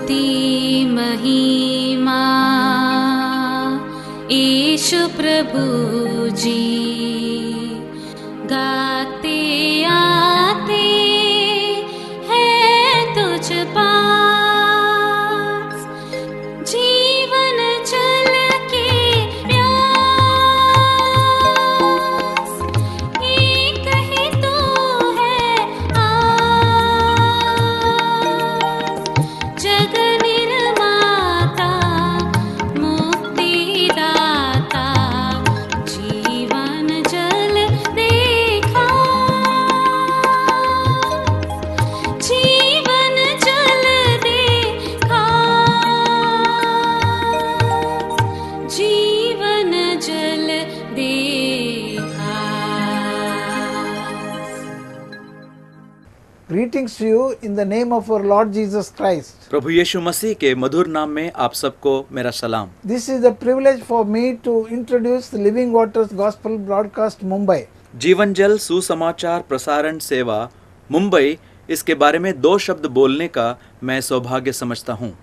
स्तुति महिमा ईशु प्रभु जी, गाते आते हैं तुझ पास, जीवन जल के प्यास, एक ही तू है आस, जग निर्माता मुक्तिदाता, जीवन जल देखा, जीवन जल देखा, जीवन जल देखा। Greetings to you in the name of our Lord Jesus Christ. प्रभु यीशु मसीह के मधुर नाम में आप सबको मेरा सलाम। This is a privilege for me to introduce the Living Waters Gospel Broadcast Mumbai. जीवन जल सुसमाचार प्रसारण सेवा मुंबई, इसके बारे में 2 शब्द बोलने का मैं सौभाग्य समझता हूँ।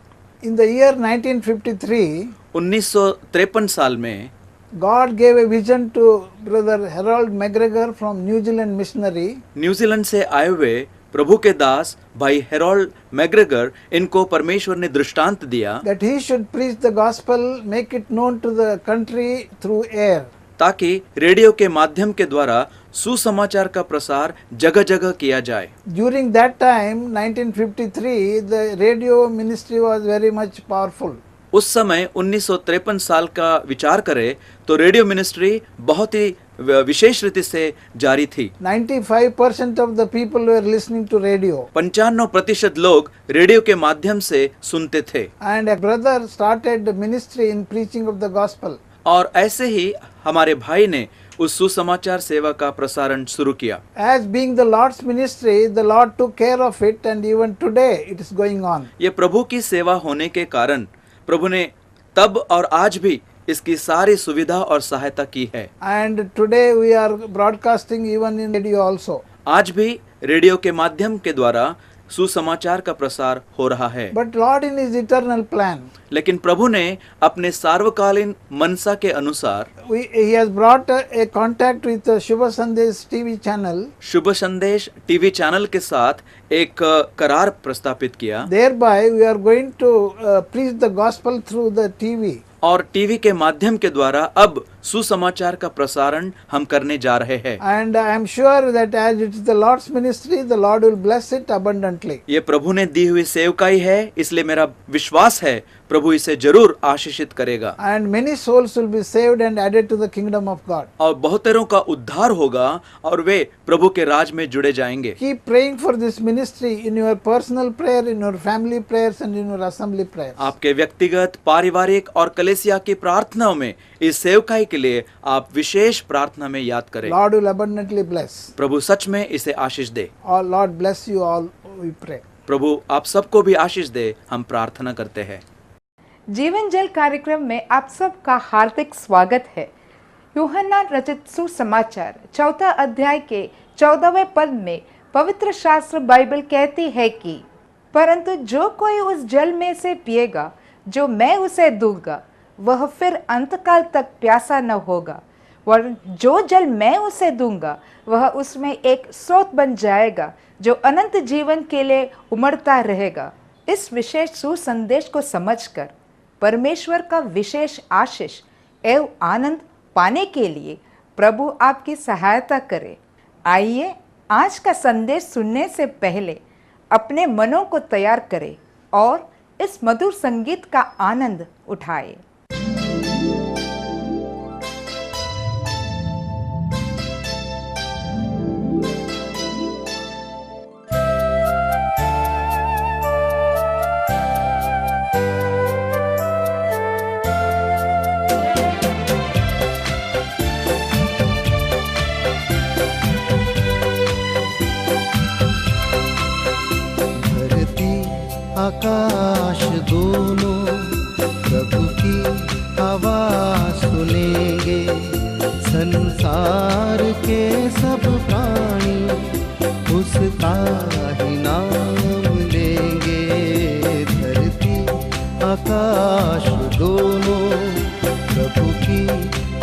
In the year 1953, 1953 साल में God gave a vision to Brother Harold McGregor from New Zealand Missionary New Zealand से आए हुए प्रभु के दास भाई हेरोल्ड मैग्रेगर, इनको परमेश्वर ने दृष्टांत दिया that he should preach the gospel, make it known to the country through air. ताकि रेडियो के माध्यम के द्वारा सुसमाचार का प्रसार जगह जगह किया जाए। During that time, 1953, the radio ministry was very much powerful. उस समय 1953 साल का विचार करें तो रेडियो मिनिस्ट्री बहुत ही विशेष रीति से जारी थी। 95% of the people were listening to radio. 95% लोग रेडियो के माध्यम से सुनते थे And a brother started ministry in preaching of the gospel. और ऐसे ही हमारे भाई ने उस सुसमाचार सेवा का प्रसारण शुरू किया। As being the Lord's ministry, the Lord took care of it, and even today it is going on. ये प्रभु की सेवा होने के कारण प्रभु ने तब और आज भी इसकी सारी सुविधा और सहायता की है। And today we are broadcasting even in radio also. आज भी रेडियो के माध्यम के द्वारा सुसमाचार का प्रसार हो रहा है। But Lord in His eternal plan, लेकिन प्रभु ने अपने सार्वकालीन मनसा के अनुसार He has brought a contact with the Shubha Sandesh TV channel. शुभ संदेश टीवी चैनल के साथ एक करार प्रस्तापित किया Thereby we are going to preach the gospel through the TV. और टीवी के माध्यम के द्वारा अब सुसमाचार का प्रसारण हम करने जा रहे हैं। And I am sure that as it is the Lord's ministry, the Lord will bless it abundantly. ये प्रभु ने दी हुई सेवकाई है, इसलिए मेरा विश्वास है प्रभु इसे जरूर आशीषित करेगा And many souls will be saved and added to the kingdom of God. और बहुतेरों का उद्धार होगा और वे प्रभु के राज में जुड़े जाएंगे। Keep praying for this ministry in your personal prayer, in your family prayers, and in your assembly prayers. आपके व्यक्तिगत, पारिवारिक और कलेसिया की प्रार्थनाओं में इस सेवकाई के लिए आप विशेष प्रार्थना में याद करें। Lord will abundantly bless. प्रभु सच में इसे आशीष दे। Oh, Lord bless you all, we pray. प्रभु आप सबको भी आशीष दे, हम प्रार्थना करते हैं। जीवन जल कार्यक्रम में आप सबका हार्दिक स्वागत है। यूहन्ना रचित सुसमाचार 4 अध्याय के 14वें पद में पवित्र शास्त्र बाइबल कहती है कि परंतु जो कोई उस जल में से पिएगा जो मैं उसे दूंगा, वह फिर अंतकाल तक प्यासा न होगा, वरन जो जल मैं उसे दूंगा वह उसमें एक स्रोत बन जाएगा जो अनंत जीवन के लिए उमड़ता रहेगा। इस विशेष सुसंदेश को समझकर परमेश्वर का विशेष आशीष एवं आनंद पाने के लिए प्रभु आपकी सहायता करे। आइए आज का संदेश सुनने से पहले अपने मनों को तैयार करें और इस मधुर संगीत का आनंद उठाएं। आकाश दोनों प्रभु की आवाज सुनेंगे, संसार के सब प्राणी उसका ही नाम लेंगे। धरती आकाश दोनों प्रभु की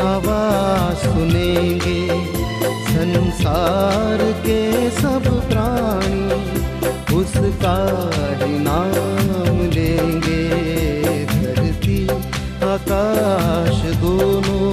आवाज सुनेंगे। संसार के सब प्राणी उसका ही नाम लेंगे। धरती आकाश दोनों।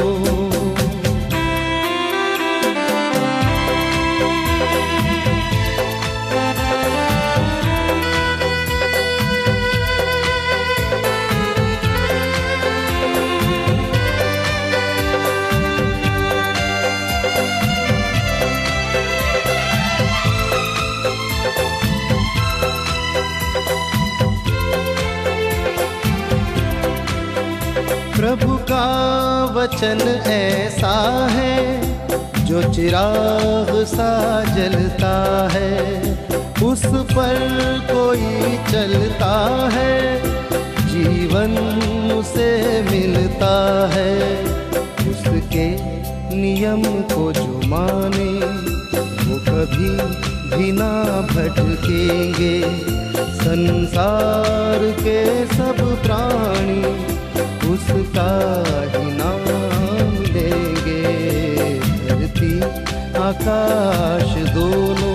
प्रभु का वचन ऐसा है जो चिराग सा जलता है। उस पर कोई चलता है, जीवन उसे मिलता है। उसके नियम को जो माने वो कभी भी ना भटकेंगे। संसार के सब प्राणी उसका ही नाम लेंगे। धरती आकाश दोनों।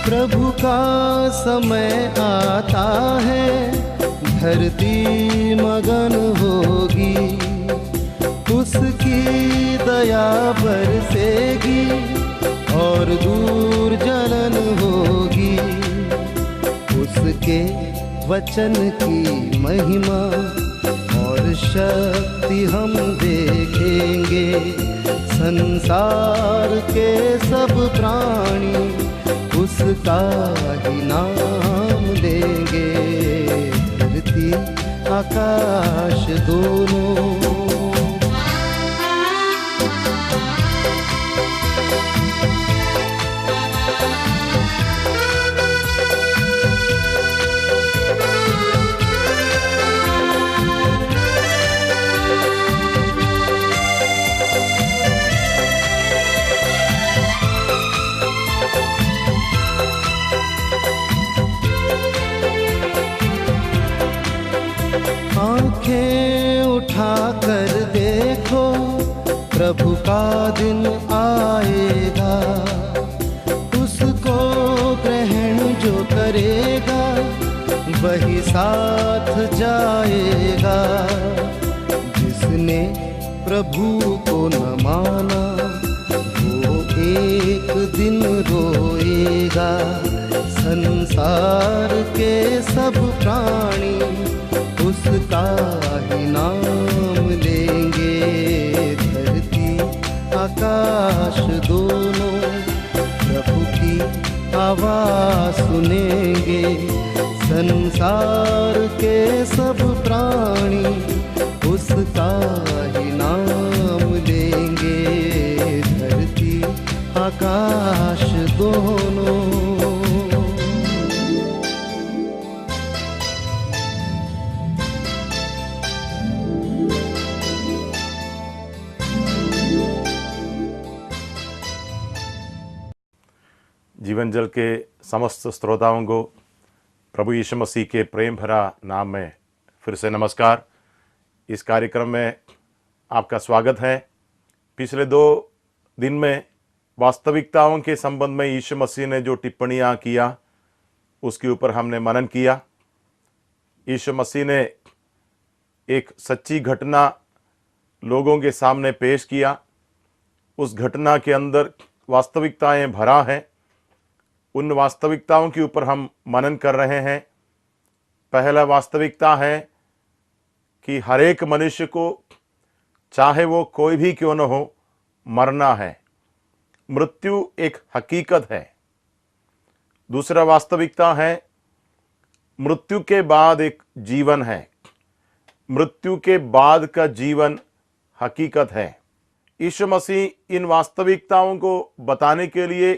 प्रभु का समय आता है, धरती मगन होगी। उसकी दया बरसेगी और दूर जलन होगी। उसके वचन की महिमा और शक्ति हम देखेंगे। संसार के सब प्राणी उसका ही नाम लेंगे। धरती आकाश दोनों। आंखें उठा कर देखो, प्रभु का दिन आएगा। उसको ग्रहण जो करेगा वही साथ जाएगा। जिसने प्रभु को न माना वो एक दिन रोएगा। संसार के सब प्राणी उसका ही नाम लेंगे। धरती आकाश दोनों प्रभु की आवाज सुनेंगे। संसार के सब प्राणी उसका ही नाम लेंगे। धरती आकाश दोनों। जीवन जल के समस्त श्रोताओं को प्रभु यीशु मसीह के प्रेम भरा नाम में फिर से नमस्कार। इस कार्यक्रम में आपका स्वागत है। पिछले 2 दिन में वास्तविकताओं के संबंध में यीशु मसीह ने जो टिप्पणियां किया उसके ऊपर हमने मनन किया। यीशु मसीह ने एक सच्ची घटना लोगों के सामने पेश किया। उस घटना के अंदर वास्तविकताएं भरा है। उन वास्तविकताओं के ऊपर हम मनन कर रहे हैं। पहला वास्तविकता है कि हर एक मनुष्य को, चाहे वो कोई भी क्यों न हो, मरना है। मृत्यु एक हकीकत है। दूसरा वास्तविकता है मृत्यु के बाद एक जीवन है। मृत्यु के बाद का जीवन हकीकत है। यीशु मसीह इन वास्तविकताओं को बताने के लिए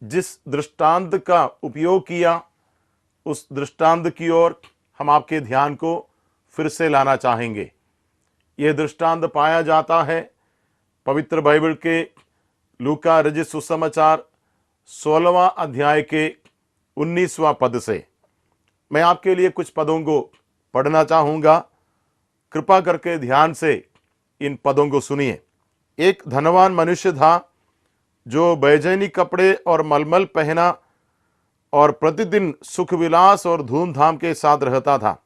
जिस दृष्टांत का उपयोग किया, उस दृष्टांत की ओर हम आपके ध्यान को फिर से लाना चाहेंगे। यह दृष्टांत पाया जाता है पवित्र बाइबल के लूका रचित सुसमाचार 16वां अध्याय के 19वां पद से। मैं आपके लिए कुछ पदों को पढ़ना चाहूँगा, कृपा करके ध्यान से इन पदों को सुनिए। एक धनवान मनुष्य था जो बैजनी कपड़े और मलमल पहना और प्रतिदिन सुख विलास और धूमधाम के साथ रहता था।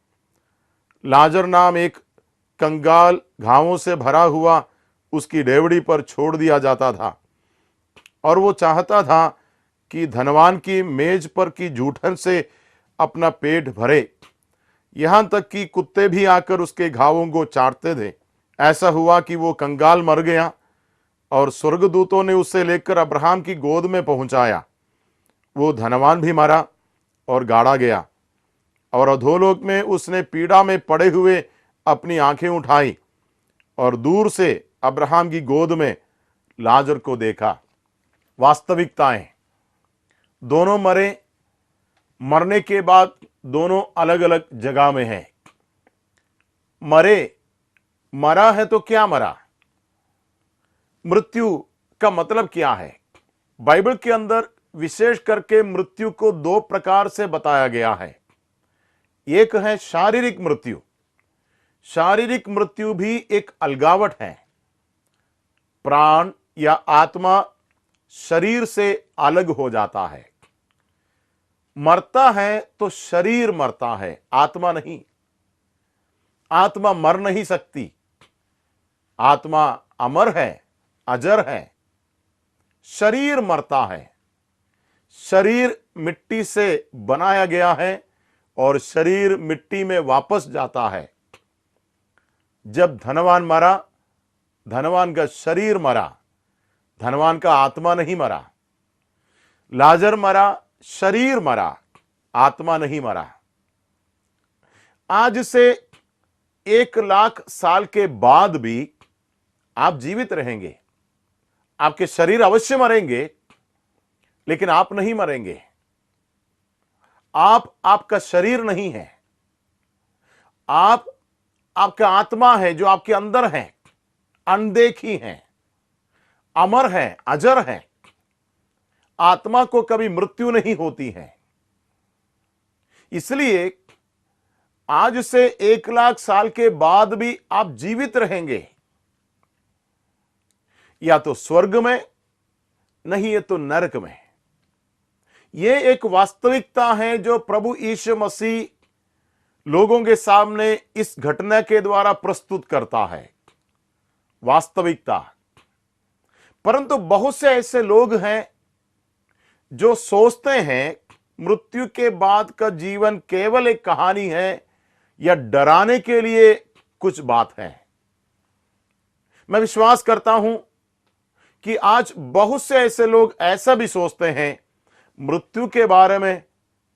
लाजर नाम एक कंगाल घावों से भरा हुआ उसकी डेवड़ी पर छोड़ दिया जाता था, और वो चाहता था कि धनवान की मेज पर की जूठन से अपना पेट भरे, यहाँ तक कि कुत्ते भी आकर उसके घावों को चाटते थे। ऐसा हुआ कि वो कंगाल मर गया और स्वर्गदूतों ने उसे लेकर अब्राहम की गोद में पहुंचाया। वो धनवान भी मरा और गाड़ा गया, और अधोलोक में उसने पीड़ा में पड़े हुए अपनी आंखें उठाई और दूर से अब्राहम की गोद में लाजर को देखा। वास्तविकताएं, दोनों मरे, मरने के बाद दोनों अलग अलग जगह में हैं। मरा है तो क्या मरा? मृत्यु का मतलब क्या है? बाइबल के अंदर विशेष करके मृत्यु को दो प्रकार से बताया गया है। एक है शारीरिक मृत्यु। शारीरिक मृत्यु भी एक अलगावट है। प्राण या आत्मा शरीर से अलग हो जाता है। मरता है तो शरीर मरता है, आत्मा नहीं। आत्मा मर नहीं सकती। आत्मा अमर है, अजर है। शरीर मरता है। शरीर मिट्टी से बनाया गया है और शरीर मिट्टी में वापस जाता है। जब धनवान मरा, धनवान का शरीर मरा, धनवान का आत्मा नहीं मरा। लाजर मरा, शरीर मरा, आत्मा नहीं मरा। आज से 1,00,000 साल के बाद भी आप जीवित रहेंगे। आपके शरीर अवश्य मरेंगे, लेकिन आप नहीं मरेंगे। आप आपका शरीर नहीं है। आप आपका आत्मा है जो आपके अंदर है, अनदेखी है, अमर है, अजर है। आत्मा को कभी मृत्यु नहीं होती है। इसलिए आज से 1,00,000 साल के बाद भी आप जीवित रहेंगे, या तो स्वर्ग में, नहीं ये तो नरक में। यह एक वास्तविकता है जो प्रभु यीशु मसीह लोगों के सामने इस घटना के द्वारा प्रस्तुत करता है। वास्तविकता। परंतु बहुत से ऐसे लोग हैं जो सोचते हैं मृत्यु के बाद का जीवन केवल एक कहानी है या डराने के लिए कुछ बात है। मैं विश्वास करता हूं कि आज बहुत से ऐसे लोग ऐसा भी सोचते हैं, मृत्यु के बारे में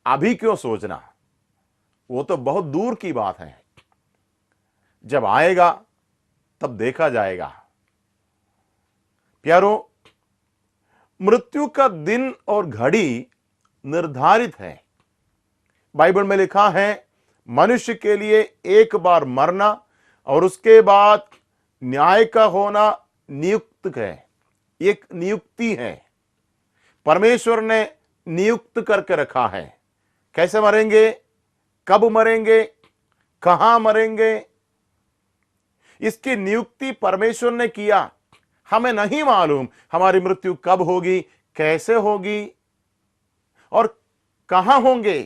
अभी क्यों सोचना, वो तो बहुत दूर की बात है, जब आएगा तब देखा जाएगा। प्यारों, मृत्यु का दिन और घड़ी निर्धारित है। बाइबल में लिखा है मनुष्य के लिए एक बार मरना और उसके बाद न्याय का होना नियुक्त है। एक नियुक्ति है, परमेश्वर ने नियुक्त करके रखा है। कैसे मरेंगे, कब मरेंगे, कहां मरेंगे, इसकी नियुक्ति परमेश्वर ने किया। हमें नहीं मालूम हमारी मृत्यु कब होगी, कैसे होगी और कहां होंगे,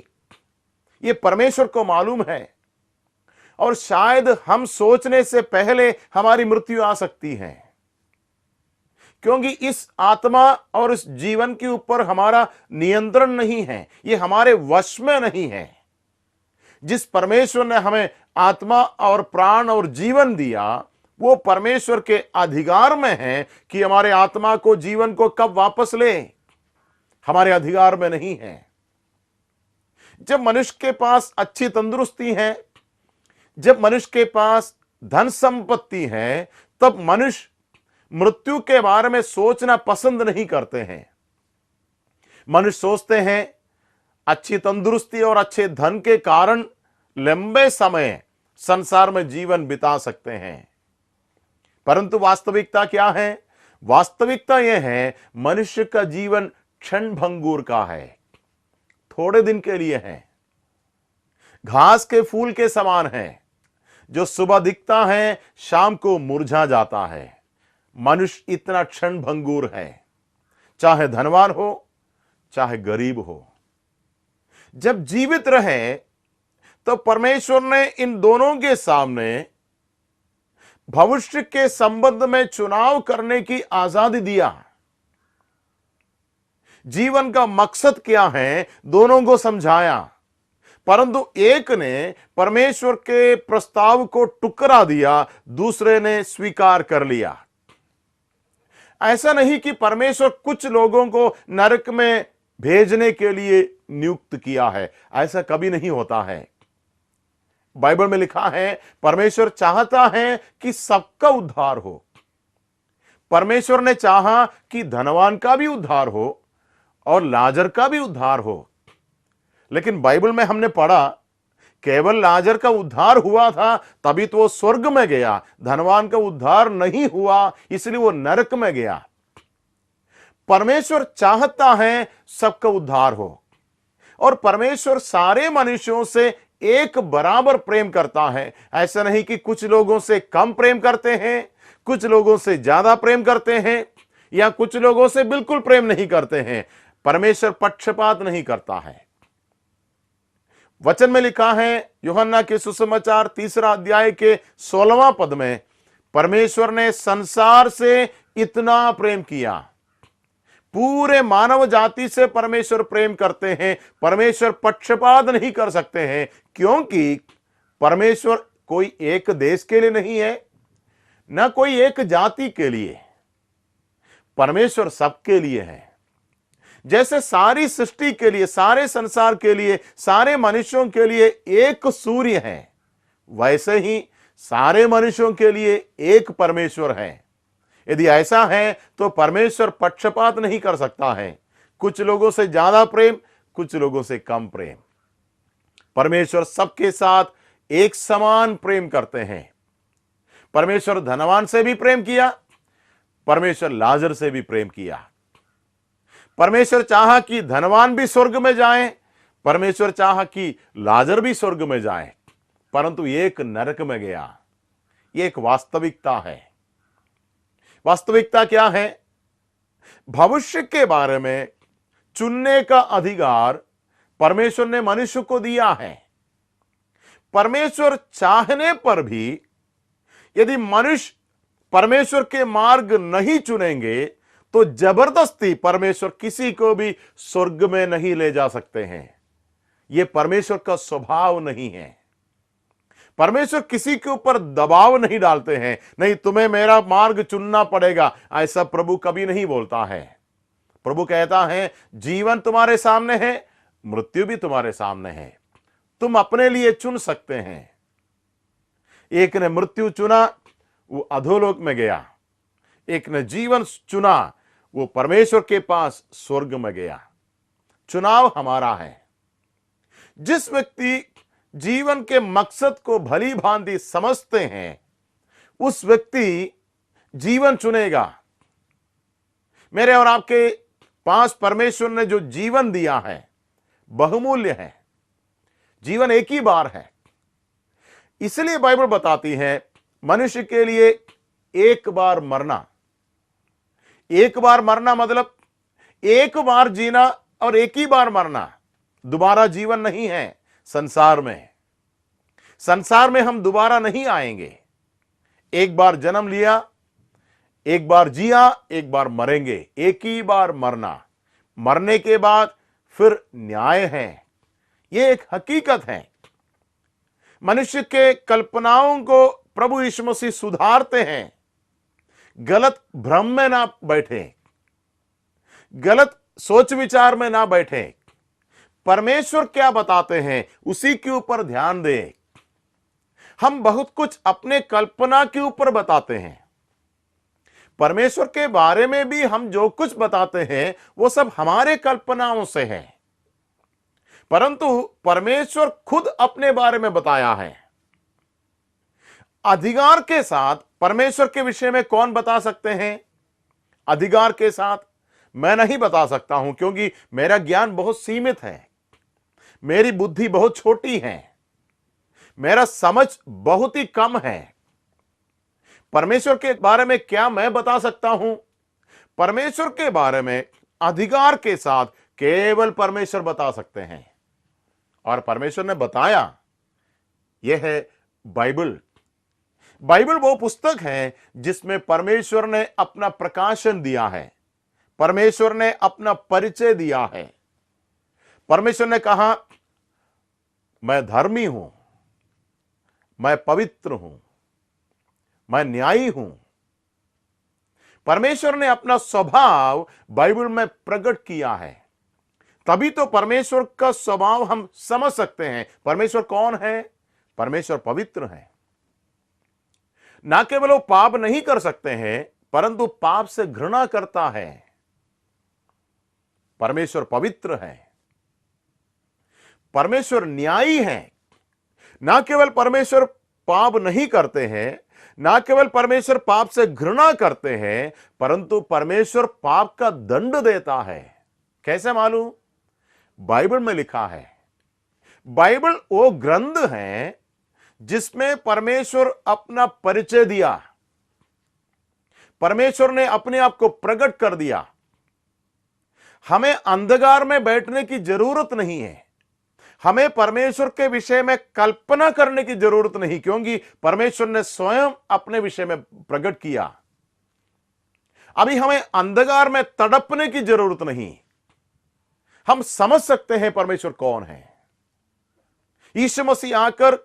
ये परमेश्वर को मालूम है। और शायद हम सोचने से पहले हमारी मृत्यु आ सकती है, क्योंकि इस आत्मा और इस जीवन के ऊपर हमारा नियंत्रण नहीं है, ये हमारे वश में नहीं है। जिस परमेश्वर ने हमें आत्मा और प्राण और जीवन दिया, वो परमेश्वर के अधिकार में है कि हमारे आत्मा को, जीवन को कब वापस ले। हमारे अधिकार में नहीं है। जब मनुष्य के पास अच्छी तंदुरुस्ती है, जब मनुष्य के पास धन संपत्ति है, तब मनुष्य मृत्यु के बारे में सोचना पसंद नहीं करते हैं। मनुष्य सोचते हैं अच्छी तंदुरुस्ती और अच्छे धन के कारण लंबे समय संसार में जीवन बिता सकते हैं, परंतु वास्तविकता क्या है? वास्तविकता यह है मनुष्य का जीवन क्षण भंगुर का है, थोड़े दिन के लिए है। घास के फूल के समान है, जो सुबह दिखता है शाम को मुरझा जाता है। मनुष्य इतना क्षण भंगुर है, चाहे धनवान हो चाहे गरीब हो। जब जीवित रहे तो परमेश्वर ने इन दोनों के सामने भविष्य के संबंध में चुनाव करने की आजादी दिया। जीवन का मकसद क्या है दोनों को समझाया, परंतु एक ने परमेश्वर के प्रस्ताव को ठुकरा दिया, दूसरे ने स्वीकार कर लिया। ऐसा नहीं कि परमेश्वर कुछ लोगों को नरक में भेजने के लिए नियुक्त किया है, ऐसा कभी नहीं होता है। बाइबल में लिखा है परमेश्वर चाहता है कि सबका उद्धार हो। परमेश्वर ने चाहा कि धनवान का भी उद्धार हो और लाजर का भी उद्धार हो, लेकिन बाइबल में हमने पढ़ा केवल लाजर का उद्धार हुआ था तभी तो वो स्वर्ग में गया, धनवान का उद्धार नहीं हुआ इसलिए वो नरक में गया। परमेश्वर चाहता है सबका उद्धार हो, और परमेश्वर सारे मनुष्यों से एक बराबर प्रेम करता है। ऐसा नहीं कि कुछ लोगों से कम प्रेम करते हैं, कुछ लोगों से ज्यादा प्रेम करते हैं, या कुछ लोगों से बिल्कुल प्रेम नहीं करते हैं। परमेश्वर पक्षपात नहीं करता है। वचन में लिखा है यूहन्ना के सुसमाचार 3 अध्याय के 16वां पद में, परमेश्वर ने संसार से इतना प्रेम किया। पूरे मानव जाति से परमेश्वर प्रेम करते हैं। परमेश्वर पक्षपात नहीं कर सकते हैं, क्योंकि परमेश्वर कोई एक देश के लिए नहीं है, ना कोई एक जाति के लिए। परमेश्वर सबके लिए है। जैसे सारी सृष्टि के लिए, सारे संसार के लिए, सारे मनुष्यों के लिए एक सूर्य है, वैसे ही सारे मनुष्यों के लिए एक परमेश्वर है। यदि ऐसा है तो परमेश्वर पक्षपात नहीं कर सकता है, कुछ लोगों से ज्यादा प्रेम, कुछ लोगों से कम प्रेम। परमेश्वर सबके साथ एक समान प्रेम करते हैं। परमेश्वर धनवान से भी प्रेम किया, परमेश्वर लाजर से भी प्रेम किया। परमेश्वर चाहा कि धनवान भी स्वर्ग में जाए, परमेश्वर चाहा कि लाजर भी स्वर्ग में जाए, परंतु एक नरक में गया। यह एक वास्तविकता है। वास्तविकता क्या है? भविष्य के बारे में चुनने का अधिकार परमेश्वर ने मनुष्य को दिया है। परमेश्वर चाहने पर भी यदि मनुष्य परमेश्वर के मार्ग नहीं चुनेंगे तो जबरदस्ती परमेश्वर किसी को भी स्वर्ग में नहीं ले जा सकते हैं। यह परमेश्वर का स्वभाव नहीं है। परमेश्वर किसी के ऊपर दबाव नहीं डालते हैं, नहीं तुम्हें मेरा मार्ग चुनना पड़ेगा, ऐसा प्रभु कभी नहीं बोलता है। प्रभु कहता है जीवन तुम्हारे सामने है, मृत्यु भी तुम्हारे सामने है, तुम अपने लिए चुन सकते हैं। एक ने मृत्यु चुना, वो अधोलोक में गया। एक ने जीवन चुना, वो परमेश्वर के पास स्वर्ग में गया। चुनाव हमारा है। जिस व्यक्ति जीवन के मकसद को भली भांति समझते हैं, उस व्यक्ति जीवन चुनेगा। मेरे और आपके पास परमेश्वर ने जो जीवन दिया है बहुमूल्य है। जीवन एक ही बार है, इसलिए बाइबल बताती है मनुष्य के लिए एक बार मरना। एक बार मरना मतलब एक बार जीना और एक ही बार मरना। दोबारा जीवन नहीं है। संसार में हम दोबारा नहीं आएंगे। एक बार जन्म लिया, एक बार जिया, एक बार मरेंगे, एक ही बार मरना। मरने के बाद फिर न्याय है। यह एक हकीकत है। मनुष्य के कल्पनाओं को प्रभु यीशु मसीह सुधारते हैं। गलत भ्रम में ना बैठे, गलत सोच विचार में ना बैठे। परमेश्वर क्या बताते हैं उसी के ऊपर ध्यान दें। हम बहुत कुछ अपने कल्पना के ऊपर बताते हैं। परमेश्वर के बारे में भी हम जो कुछ बताते हैं वो सब हमारे कल्पनाओं से है, परंतु परमेश्वर खुद अपने बारे में बताया है। अधिकार के साथ परमेश्वर के विषय में कौन बता सकते हैं? अधिकार के साथ मैं नहीं बता सकता हूं, क्योंकि मेरा ज्ञान बहुत सीमित है, मेरी बुद्धि बहुत छोटी है, मेरा समझ बहुत ही कम है। परमेश्वर के बारे में क्या मैं बता सकता हूं? परमेश्वर के बारे में अधिकार के साथ केवल परमेश्वर बता सकते हैं, और परमेश्वर ने बताया। यह है बाइबल। बाइबल वो पुस्तक है जिसमें परमेश्वर ने अपना प्रकाशन दिया है, परमेश्वर ने अपना परिचय दिया है। परमेश्वर ने कहा, मैं धर्मी हूं, मैं पवित्र हूं, मैं न्यायी हूं। परमेश्वर ने अपना स्वभाव बाइबल में प्रकट किया है, तभी तो परमेश्वर का स्वभाव हम समझ सकते हैं। परमेश्वर कौन है? परमेश्वर पवित्र है। ना केवल वो पाप नहीं कर सकते हैं, परंतु पाप से घृणा करता है। परमेश्वर पवित्र है, परमेश्वर न्यायी है। ना केवल परमेश्वर पाप नहीं करते हैं, ना केवल परमेश्वर पाप से घृणा करते हैं, परंतु परमेश्वर पाप का दंड देता है। कैसे मालूम? बाइबल में लिखा है। बाइबल वो ग्रंथ है जिसमें परमेश्वर अपना परिचय दिया, परमेश्वर ने अपने आप को प्रकट कर दिया। हमें अंधकार में बैठने की जरूरत नहीं है, हमें परमेश्वर के विषय में कल्पना करने की जरूरत नहीं, क्योंकि परमेश्वर ने स्वयं अपने विषय में प्रकट किया। अभी हमें अंधकार में तड़पने की जरूरत नहीं, हम समझ सकते हैं परमेश्वर कौन है। यीशु मसीह आकर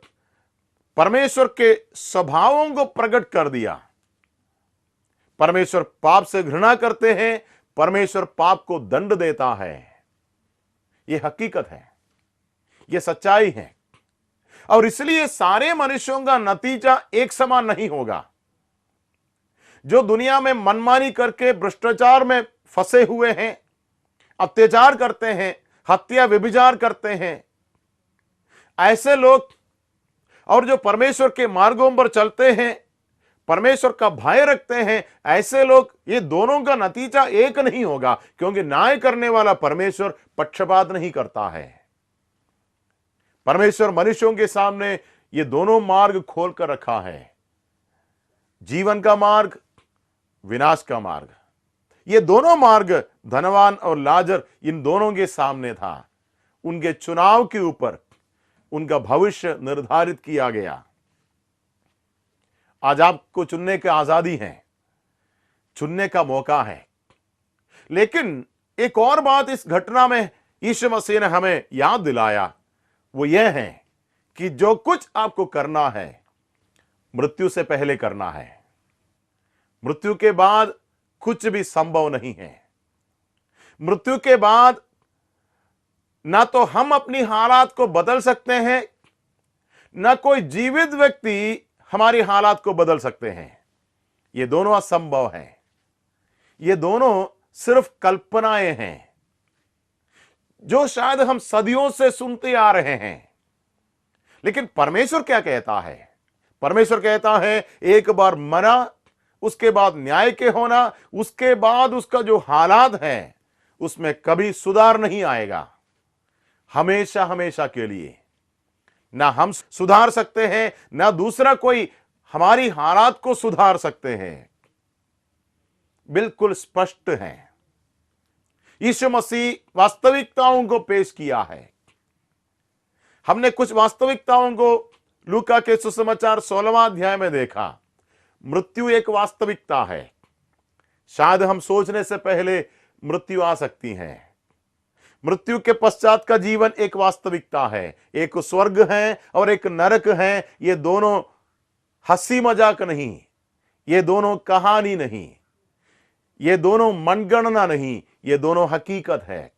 परमेश्वर के स्वभावों को प्रकट कर दिया। परमेश्वर पाप से घृणा करते हैं, परमेश्वर पाप को दंड देता है। यह हकीकत है, यह सच्चाई है, और इसलिए सारे मनुष्यों का नतीजा एक समान नहीं होगा। जो दुनिया में मनमानी करके भ्रष्टाचार में फंसे हुए हैं, अत्याचार करते हैं, हत्या व्यभिचार करते हैं, ऐसे लोग, और जो परमेश्वर के मार्गों पर चलते हैं, परमेश्वर का भय रखते हैं, ऐसे लोग, ये दोनों का नतीजा एक नहीं होगा, क्योंकि न्याय करने वाला परमेश्वर पक्षपात नहीं करता है। परमेश्वर मनुष्यों के सामने ये दोनों मार्ग खोल कर रखा है, जीवन का मार्ग, विनाश का मार्ग। ये दोनों मार्ग धनवान और लाजर, इन दोनों के सामने था। उनके चुनाव के ऊपर उनका भविष्य निर्धारित किया गया। आज आपको चुनने की आजादी है, चुनने का मौका है। लेकिन एक और बात इस घटना में यीशु मसीह ने हमें याद दिलाया, वो यह है कि जो कुछ आपको करना है, मृत्यु से पहले करना है। मृत्यु के बाद कुछ भी संभव नहीं है। मृत्यु के बाद ना तो हम अपनी हालात को बदल सकते हैं, ना कोई जीवित व्यक्ति हमारी हालात को बदल सकते हैं। ये दोनों असंभव हैं, ये दोनों सिर्फ कल्पनाएं हैं जो शायद हम सदियों से सुनते आ रहे हैं। लेकिन परमेश्वर क्या कहता है? परमेश्वर कहता है, एक बार मरा, उसके बाद न्याय के होना, उसके बाद उसका जो हालात है उसमें कभी सुधार नहीं आएगा, हमेशा हमेशा के लिए। ना हम सुधार सकते हैं, ना दूसरा कोई हमारी हालात को सुधार सकते हैं। बिल्कुल स्पष्ट है। यीशु मसीह वास्तविकताओं को पेश किया है। हमने कुछ वास्तविकताओं को लूका के सुसमाचार 16वां अध्याय में देखा। मृत्यु एक वास्तविकता है। शायद हम सोचने से पहले मृत्यु आ सकती है। मृत्यु के पश्चात का जीवन एक वास्तविकता है। एक स्वर्ग है और एक नरक है। ये दोनों हंसी मजाक नहीं, ये दोनों कहानी नहीं, ये दोनों मनगणना नहीं, ये दोनों हकीकत है।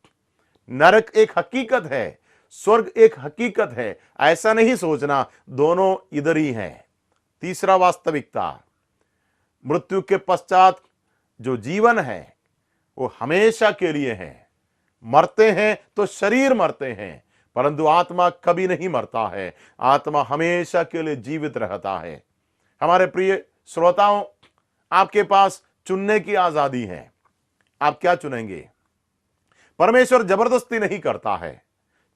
नरक एक हकीकत है, स्वर्ग एक हकीकत है। ऐसा नहीं सोचना दोनों इधर ही हैं। तीसरा वास्तविकता, मृत्यु के पश्चात जो जीवन है वो हमेशा के लिए है। मरते हैं तो शरीर मरते हैं, परंतु आत्मा कभी नहीं मरता है। आत्मा हमेशा के लिए जीवित रहता है। हमारे प्रिय श्रोताओं, आपके पास चुनने की आजादी है। आप क्या चुनेंगे? परमेश्वर जबरदस्ती नहीं करता है।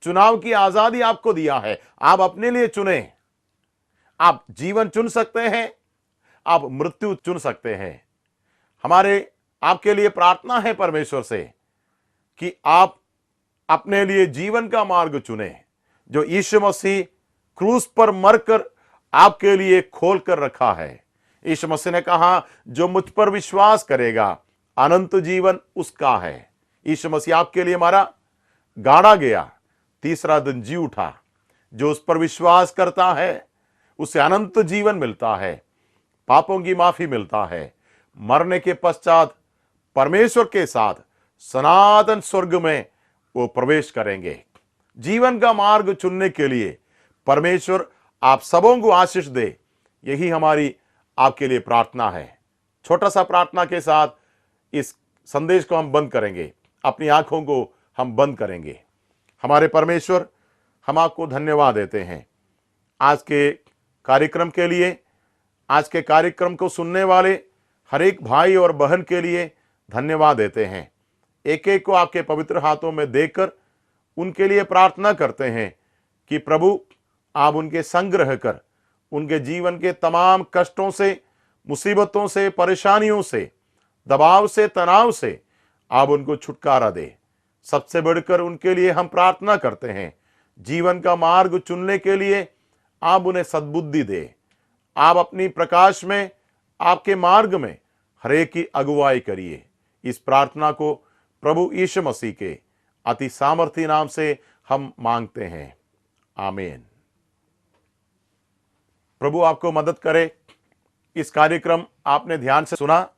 चुनाव की आजादी आपको दिया है, आप अपने लिए चुने। आप जीवन चुन सकते हैं, आप मृत्यु चुन सकते हैं। हमारे आपके लिए प्रार्थना है परमेश्वर से कि आप अपने लिए जीवन का मार्ग चुने, जो यीशु मसीह क्रूस पर मरकर आपके लिए खोल कर रखा है। यीशु मसीह ने कहा, जो मुझ पर विश्वास करेगा अनंत जीवन उसका है। यीशु मसीह आपके लिए मारा, गाड़ा गया, तीसरा दिन जी उठा। जो उस पर विश्वास करता है उसे अनंत जीवन मिलता है, पापों की माफी मिलता है। मरने के पश्चात परमेश्वर के साथ सनातन स्वर्ग में वो प्रवेश करेंगे। जीवन का मार्ग चुनने के लिए परमेश्वर आप सबों को आशीष दे, यही हमारी आपके लिए प्रार्थना है। छोटा सा प्रार्थना के साथ इस संदेश को हम बंद करेंगे। अपनी आंखों को हम बंद करेंगे। हमारे परमेश्वर, हम आपको धन्यवाद देते हैं आज के कार्यक्रम के लिए। आज के कार्यक्रम को सुनने वाले हर एक भाई और बहन के लिए धन्यवाद देते हैं। एक एक को आपके पवित्र हाथों में देकर उनके लिए प्रार्थना करते हैं कि प्रभु आप उनके संग रहकर उनके जीवन के तमाम कष्टों से, मुसीबतों से, परेशानियों से, दबाव से, तनाव से आप उनको छुटकारा दे। सबसे बढ़कर उनके लिए हम प्रार्थना करते हैं, जीवन का मार्ग चुनने के लिए आप उन्हें सद्बुद्धि दे। आप अपनी प्रकाश में, आपके मार्ग में हरेक की अगुवाई करिए। इस प्रार्थना को प्रभु यीशु मसीह के अति सामर्थी नाम से हम मांगते हैं, आमीन। प्रभु आपको मदद करे। इस कार्यक्रम आपने ध्यान से सुना,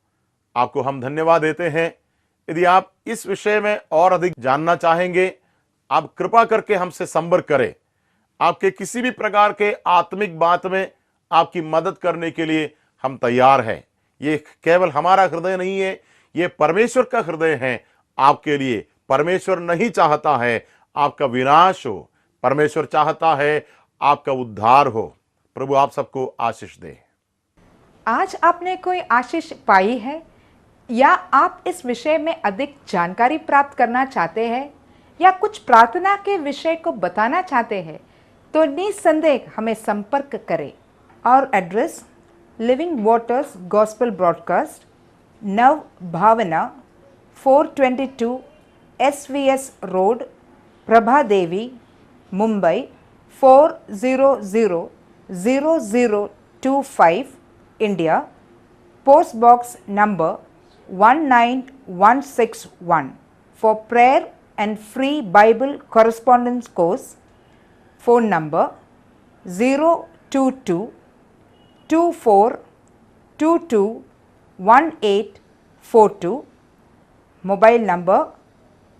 आपको हम धन्यवाद देते हैं। यदि आप इस विषय में और अधिक जानना चाहेंगे, आप कृपा करके हमसे संपर्क करें। आपके किसी भी प्रकार के आत्मिक बात में आपकी मदद करने के लिए हम तैयार हैं। ये केवल हमारा हृदय नहीं है, ये परमेश्वर का हृदय है आपके लिए। परमेश्वर नहीं चाहता है आपका विनाश हो, परमेश्वर चाहता है आपका उद्धार हो। प्रभु आप सबको आशीष दे। आज आपने कोई आशीष पाई है या आप इस विषय में अधिक जानकारी प्राप्त करना चाहते हैं या कुछ प्रार्थना के विषय को बताना चाहते हैं, तो निसंदेह हमें संपर्क करें। और address living waters gospel broadcast, नव भावना 422 SVS road, Prabha Devi, Mumbai 400025, India. Post box number 19161 for prayer and free Bible correspondence course. Phone number 022 2422 1842. Mobile number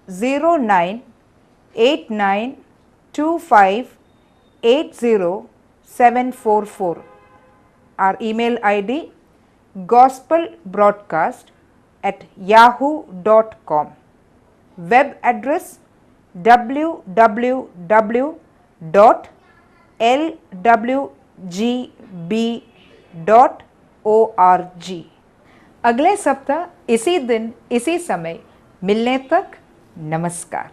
098925807444. Our email ID gospelbroadcast@yahoo.com. Web address www.lwgb.org. अगले सप्ताह इसी दिन इसी समय मिलने तक नमस्कार।